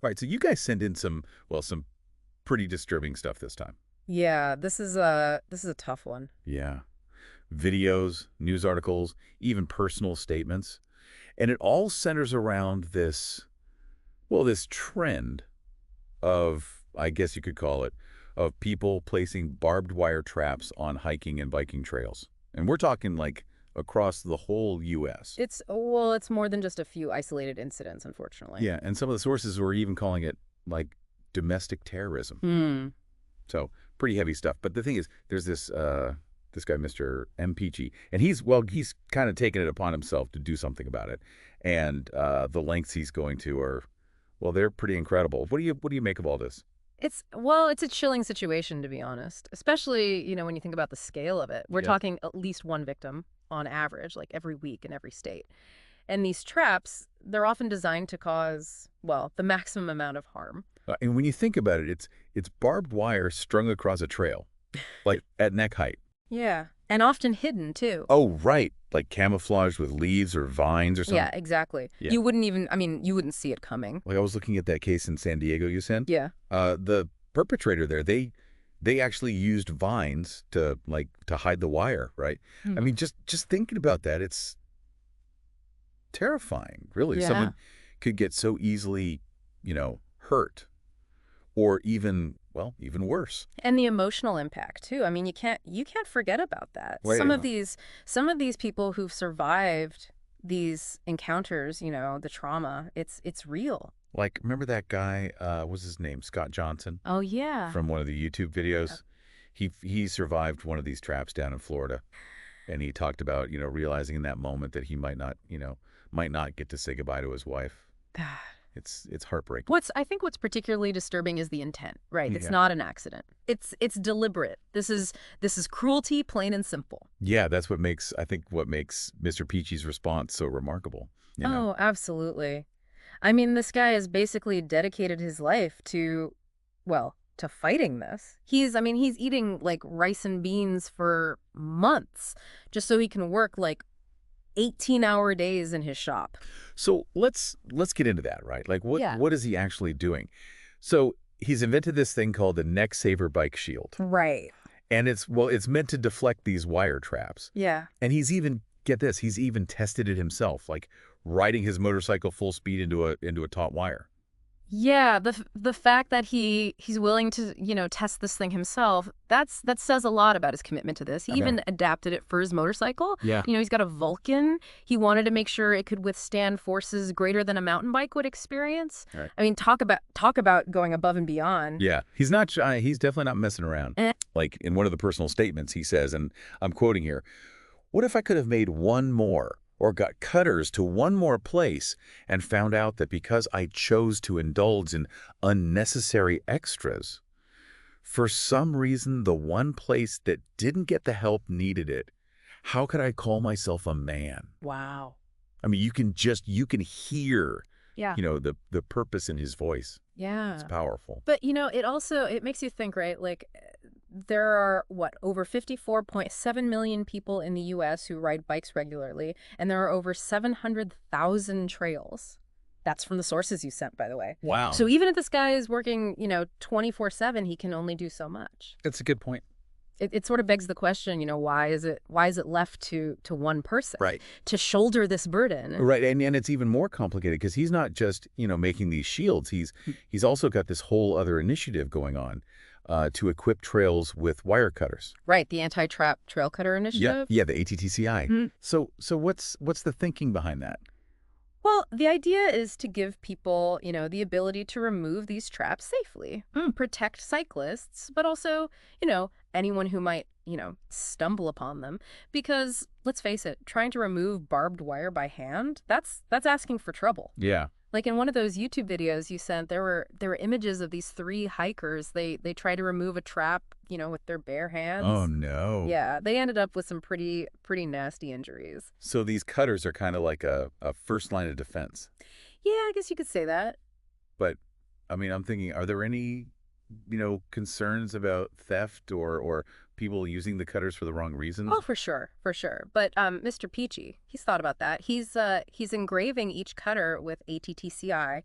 All right, so you guys send in some pretty disturbing stuff this time. Yeah, this is a tough one. Yeah. Videos, news articles, even personal statements. And it all centers around this trend of, I guess you could call it, of people placing barbed wire traps on hiking and biking trails. And we're talking like across the whole U.S. It's more than just a few isolated incidents, unfortunately. Yeah, and some of the sources were even calling it like domestic terrorism. Hmm. So pretty heavy stuff. But the thing is, there's this guy, Mr. MPG, and he's kind of taken it upon himself to do something about it. And the lengths he's going to are, well, they're pretty incredible. What do you make of all this? It's a chilling situation, to be honest. Especially, when you think about the scale of it. We're Yeah. talking at least one victim on average, like every week in every state. And these traps, they're often designed to cause, well, the maximum amount of harm. And when you think about it, it's barbed wire strung across a trail, like at neck height. Yeah. And often hidden, too. Oh, right, like camouflaged with leaves or vines or Yeah, something. exactly. Yeah. You wouldn't see it coming. Like I was looking at that case in San Diego you sent. Yeah. The perpetrator there, they actually used vines to hide the wire, right? I Hmm. mean, just thinking about that, it's terrifying, really. Yeah. Someone could get so easily, hurt or even worse. And the emotional impact too. I mean, you can't forget about that. Wait, Some of these people who've survived these encounters, the trauma, it's real. like remember that guy, what's his name? Scott Johnson Oh yeah. from one of the YouTube videos. He survived one of these traps down in Florida, and he talked about, realizing in that moment that he might not get to say goodbye to his wife. It's heartbreaking. I think what's particularly disturbing is the intent, right? It's Yeah. not an accident. It's deliberate. This is cruelty, plain and simple. Yeah, that's what makes Mr. Peachy's response so remarkable. Oh, absolutely. I mean, this guy has basically dedicated his life to, well, to fighting this. He's eating like rice and beans for months just so he can work like 18-hour days in his shop. So let's get into that, right? Like what Yeah. what is he actually doing? So he's invented this thing called the Neck Saver Bike Shield. Right. And it's meant to deflect these wire traps. Yeah. And he's even tested it himself, like riding his motorcycle full speed into a taut wire. Yeah, the fact that he's willing to, test this thing himself, that says a lot about his commitment to this. He I know. even adapted it for his motorcycle. Yeah. He's got a Vulcan. He wanted to make sure it could withstand forces greater than a mountain bike would experience. All right. I mean, talk about going above and beyond. Yeah. He's not shy. He's definitely not messing around. Eh. Like in one of the personal statements he says, and I'm quoting here, "What if I could have made one more or got cutters to one more place and found out that because I chose to indulge in unnecessary extras, for some reason the one place that didn't get the help needed it, how could I call myself a man?" Wow. I mean, you can hear, Yeah. the purpose in his voice. Yeah. It's powerful. But it makes you think, right? Like there are over 54.7 million people in the US who ride bikes regularly, and there are over 700,000 trails. That's from the sources you sent, by the way. Wow. So even if this guy is working, 24/7, he can only do so much. That's a good point. It sort of begs the question, why is it left to one person Right. to shoulder this burden? Right, and it's even more complicated because he's not just, making these shields. He's also got this whole other initiative going on to equip trails with wire cutters. Right, the anti-trap trail cutter Yeah, initiative. yeah, the A.T.T.C.I. Mhm. So what's the thinking behind that? Well, the idea is to give people, the ability to remove these traps safely, protect cyclists, but also, anyone who might, stumble upon them. Because let's face it, trying to remove barbed wire by hand, that's asking for trouble. Yeah. Like in one of those YouTube videos you sent, there were images of these three hikers. They tried to remove a trap, with their bare hands. Oh no. Yeah, they ended up with some pretty nasty injuries. So these cutters are kind of like a first line of defense. Yeah, I guess you could say that. But I mean, I'm thinking, are there any, concerns about theft or people using the cutters for the wrong reasons? Oh, for sure, for sure. But Mr. Peachy, he's thought about that. He's engraving each cutter with A.T.T.C.I.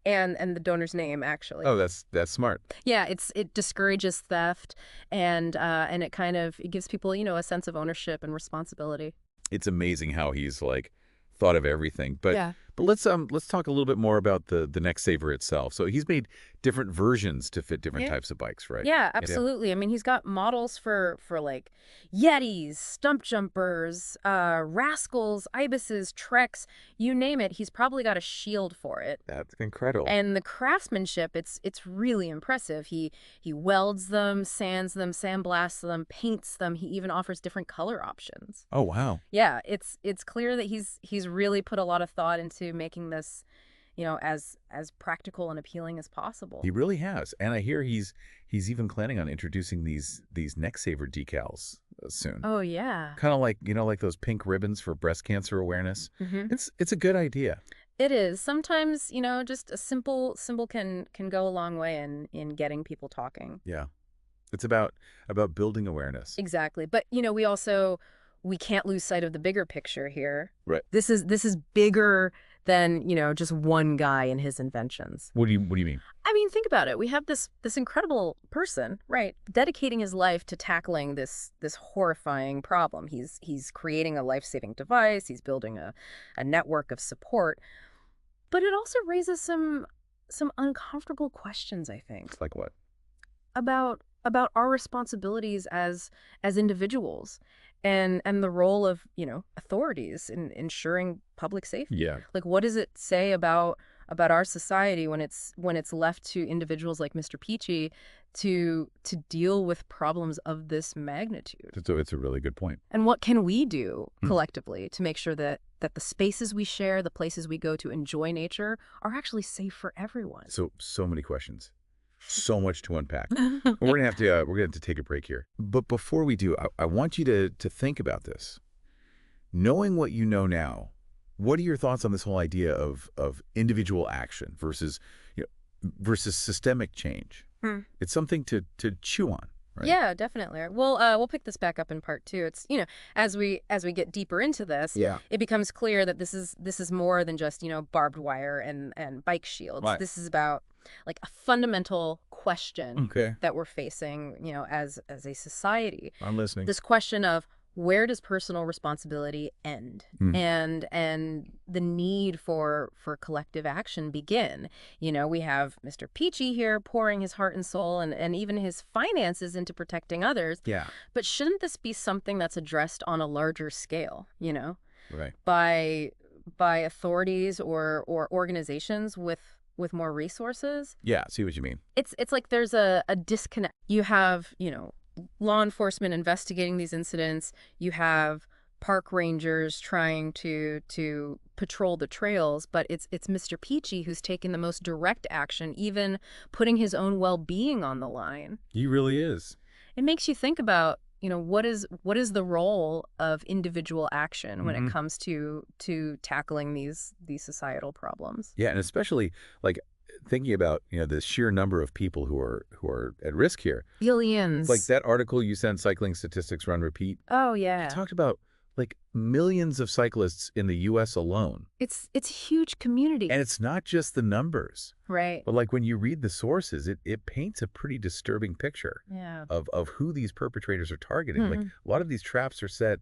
and the donor's name, actually. Oh, that's smart. Yeah, it discourages theft, and it kind of it gives people, a sense of ownership and responsibility. It's amazing how he's like thought of everything. But Yeah. but let's talk a little bit more about the neck saver itself. So he's made different versions to fit different Yeah. types of bikes, right? Yeah, absolutely. I mean, he's got models for like Yetis, stump jumpers, rascals, ibises, treks, you name it. He's probably got a shield for it. That's incredible. And the craftsmanship, it's really impressive. He welds them, sandblasts them, paints them. He even offers different color options. Oh, wow. Yeah, it's clear that he's really put a lot of thought into making this, as practical and appealing as possible. He really has. And I hear he's even planning on introducing these neck saver decals soon. Oh yeah. Kind of like, like those pink ribbons for breast cancer awareness. Hmm. It's a good idea. It is. Sometimes, just a simple symbol can go a long way in getting people talking. Yeah. It's about building awareness. Exactly. But, we can't lose sight of the bigger picture here. Right. This is bigger than, just one guy and his inventions. What do you mean? I mean, think about it. We have this incredible person, right, dedicating his life to tackling this horrifying problem. He's creating a life-saving device. He's building a network of support. But it also raises some uncomfortable questions, I think, Like what? about our responsibilities as individuals and the role of, authorities in ensuring public safety. Yeah. Like, what does it say about our society when it's left to individuals like Mr. Peachy to deal with problems of this magnitude? It's a really good point. And what can we do collectively to make sure that the spaces we share, the places we go to enjoy nature, are actually safe for everyone? So many questions. So much to unpack. We're gonna have to take a break here. But before we do, I want you to think about this. Knowing what you know now, what are your thoughts on this whole idea of individual action versus systemic change? It's something to chew on, right? Yeah, definitely. We'll pick this back up in part 2. It's, as we get deeper into this, Yeah. it becomes clear that this is more than just, barbed wire and bike shields. Right. This is about like a fundamental question Okay. that we're facing, as a society. I'm listening. This question of, where does personal responsibility end and the need for collective action begin? We have Mr. Peachy here pouring his heart and soul and even his finances into protecting others. Yeah. But shouldn't this be something that's addressed on a larger scale, Right. by authorities or organizations with more resources? Yeah. See what you mean. It's like there's a disconnect. You have, law enforcement investigating these incidents. You have park rangers trying to patrol the trails, but it's Mr. Peachy who's taking the most direct action, even putting his own well-being on the line. He really is. It makes you think about, what is the role of individual action when it comes to tackling these societal problems? Yeah, and especially like thinking about the sheer number of people who are at risk here. Billions. Like that article you sent, Cycling Statistics Run Repeat. Oh yeah. It talked about like millions of cyclists in the U.S. alone. It's a huge community. And it's not just the numbers. Right. But like when you read the sources, it paints a pretty disturbing picture Yeah. of who these perpetrators are targeting. Like a lot of these traps are set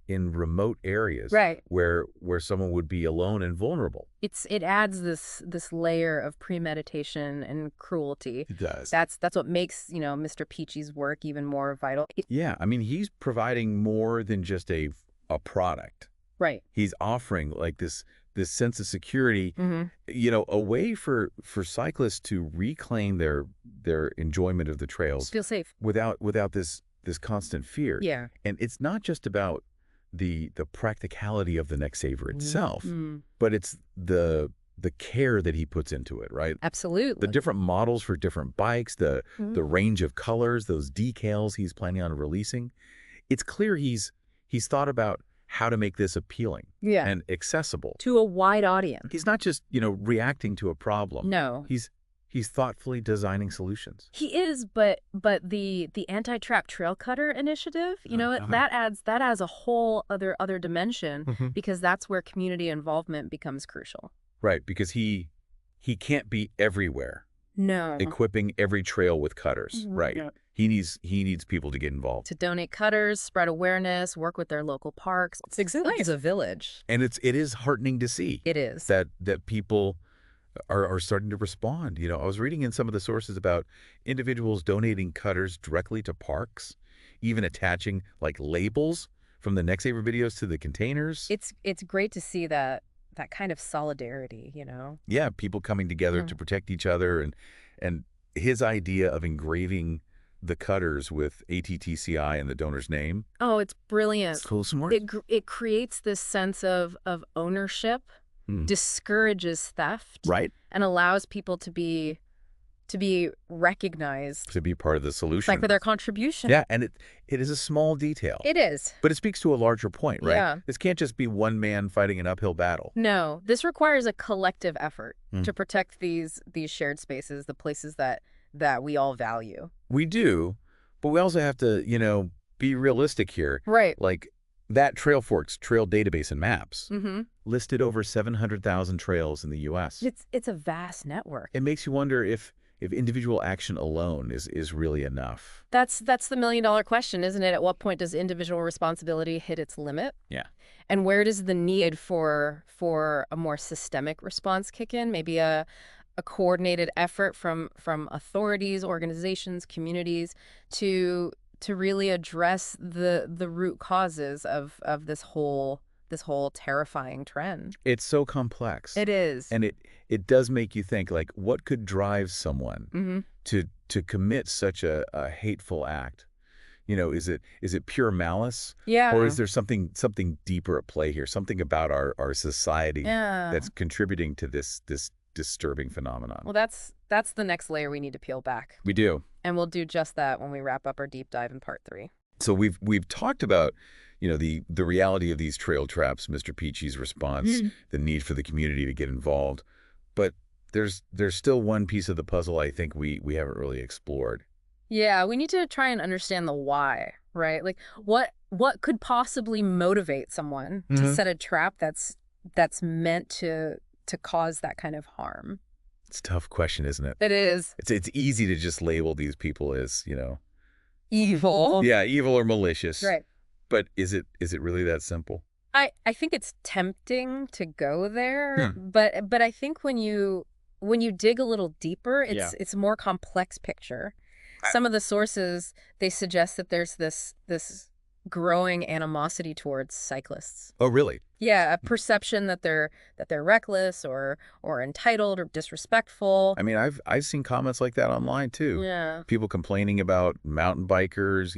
in remote areas, Right. where someone would be alone and vulnerable. It adds this layer of premeditation and cruelty. It does. That's what makes, Mr. Peachy's work even more vital. Yeah, I mean, he's providing more than just a product. Right. He's offering like this sense of security, a way for cyclists to reclaim their enjoyment of the trails Feel safe. without this constant fear. Yeah. And it's not just about the practicality of the neck saver itself, but it's the care that he puts into it, right? Absolutely. The different models for different bikes, the range of colors, those decals he's planning on releasing. It's clear he's thought about how to make this appealing Yeah. and accessible To a wide audience. He's not just, reacting to a problem. No. He's He's thoughtfully designing solutions. He is, but the anti-trap trail cutter initiative, that adds a whole other dimension Mhm. because that's where community involvement becomes crucial. Right, because he can't be everywhere, No. equipping every trail with cutters. Right. Yeah. He needs people to get involved. To donate cutters, spread awareness, work with their local parks. It's exactly a village. And it is heartening to see It is. that people are starting to respond. I was reading in some of the sources about individuals donating cutters directly to parks, even attaching like labels from the Next Saver videos to the containers. It's great to see that kind of solidarity, Yeah, people coming together to protect each other, and his idea of engraving the cutters with A.T.T.C.I and the donor's name. Oh, it's brilliant. Cool, some work. It creates this sense of ownership, discourages theft, Right. and allows people to be recognized, To be part of the solution. like for their contribution. Yeah, and it is a small detail. It is. But it speaks to a larger point, right? Yeah. This can't just be one man fighting an uphill battle. No, this requires a collective effort to protect these shared spaces, the places that we all value. We do, but we also have to, be realistic here. Right. Like that TrailForks trail database and maps Mm-hmm. listed over 700,000 trails in the U.S. It's a vast network. It makes you wonder if individual action alone is really enough. That's the million-dollar question, isn't it? At what point does individual responsibility hit its limit? Yeah. And where does the need for a more systemic response kick in? Maybe a coordinated effort from authorities, organizations, communities to really address the root causes of this whole terrifying trend. It's so complex. It is. And it does make you think, like, what could drive someone to commit such a hateful act? Is it pure malice? Yeah. Or is there something deeper at play here? Something about our society that's contributing to this disturbing phenomenon? Well, that's the next layer we need to peel back. We do. And we'll do just that when we wrap up our deep dive in part 3. So we've talked about, the reality of these trail traps, Mr. Peachy's response, the need for the community to get involved. But there's still one piece of the puzzle I think we haven't really explored. Yeah, we need to try and understand the why, right? Like what could possibly motivate someone to set a trap that's meant to cause that kind of harm? It's a tough question, isn't it? It is. It's easy to just label these people as, Evil. yeah, evil or malicious. Right. But is it really that simple? I think it's tempting to go there, but I think when you dig a little deeper, it's a more complex picture. Some of the sources, they suggest that there's this growing animosity towards cyclists. Oh, really? Yeah, a perception that they're reckless or entitled or disrespectful. I mean, I've seen comments like that online too. Yeah. People complaining about mountain bikers,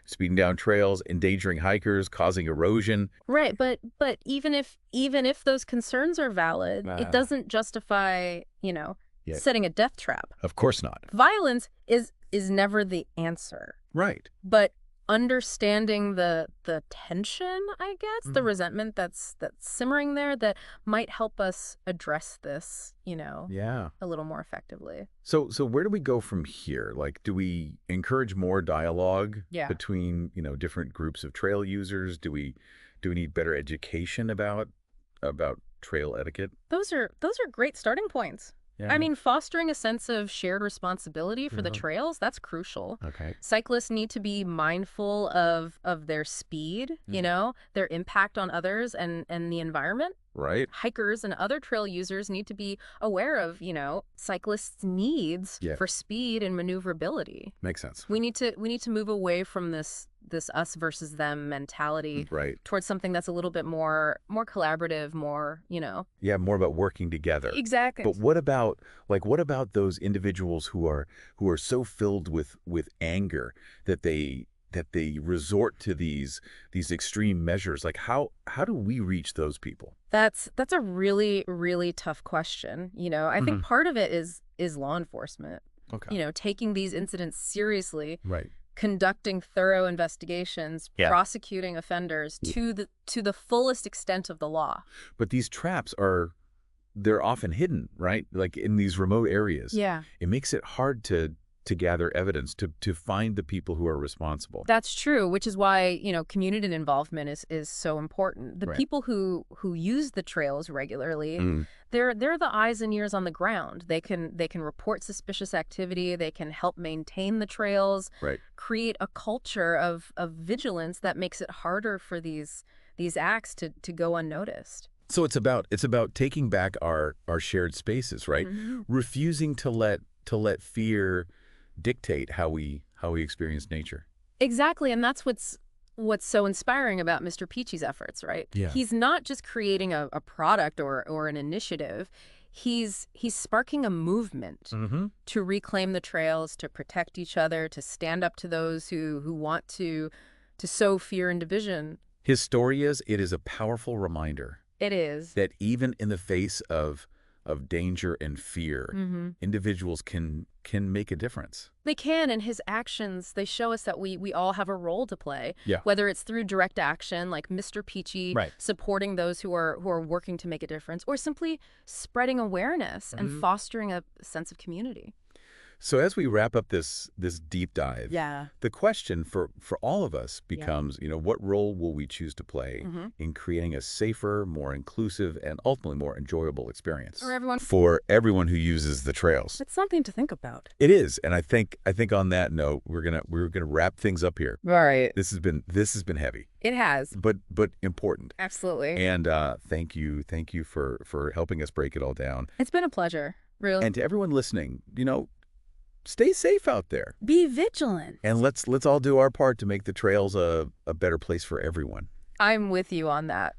speeding down trails, endangering hikers, causing erosion. Right, but even if those concerns are valid, it doesn't justify, setting a death trap. Of course not. Violence is never the answer. Right. But understanding the tension, I guess, the resentment that's simmering there that might help us address this, Yeah. a little more effectively. So where do we go from here? Like, do we encourage more dialogue between, different groups of trail users? Do we need better education about trail etiquette? Those are great starting points. Yeah. I mean, fostering a sense of shared responsibility for the trails, that's crucial. Okay. Cyclists need to be mindful of their speed, their impact on others and the environment. Right. Hikers and other trail users need to be aware of, cyclists' needs for speed and maneuverability. Makes sense. We need to move away from this us versus them mentality towards something that's a little bit more collaborative, more, Yeah, more about working together. Exactly. But what about those individuals who are so filled with anger that they resort to these extreme measures? Like how do we reach those people? That's a really, really tough question. I think part of it is law enforcement. Okay. Taking these incidents seriously. Right. Conducting thorough investigations, prosecuting offenders to the fullest extent of the law. But these traps are they're often hidden, right? Like in these remote areas. Yeah. It makes it hard to gather evidence, to find the people who are responsible. That's true, which is why, community involvement is so important. The Right. people who use the trails regularly, Mm, they're the eyes and ears on the ground. They can report suspicious activity, they can help maintain the trails, right. create a culture of vigilance that makes it harder for these acts to go unnoticed. So it's about taking back our shared spaces, right? Hmm. Refusing to let fear dictate how we experience nature. Exactly, and that's what's so inspiring about Mr. Peachy's efforts, right? Yeah. He's not just creating a product or an initiative. He's sparking a movement Mm-hmm. to reclaim the trails, to protect each other, to stand up to those who want to sow fear and division. His story is a powerful reminder It is. that even in the face of danger and fear, Mm-hmm. individuals can make a difference. They can, and his actions, they show us that we all have a role to play, Yeah. whether it's through direct action, like Mr. Peachy, Right. supporting those who are working to make a difference, or simply spreading awareness and Mhm. fostering a sense of community. So as we wrap up this deep dive, Yeah. the question for all of us Yeah. becomes, what role will we choose to play Mm-hmm. in creating a safer, more inclusive, and ultimately more enjoyable experience For everyone. for everyone who uses the trails? It's something to think about. It is, and I think on that note, we're gonna wrap things up here. All right. This has been heavy, It has. but important. Absolutely. And thank you for helping us break it all down. It's been a pleasure. Really. And to everyone listening, stay safe out there. Be vigilant. And let's all do our part to make the trails a better place for everyone. I'm with you on that.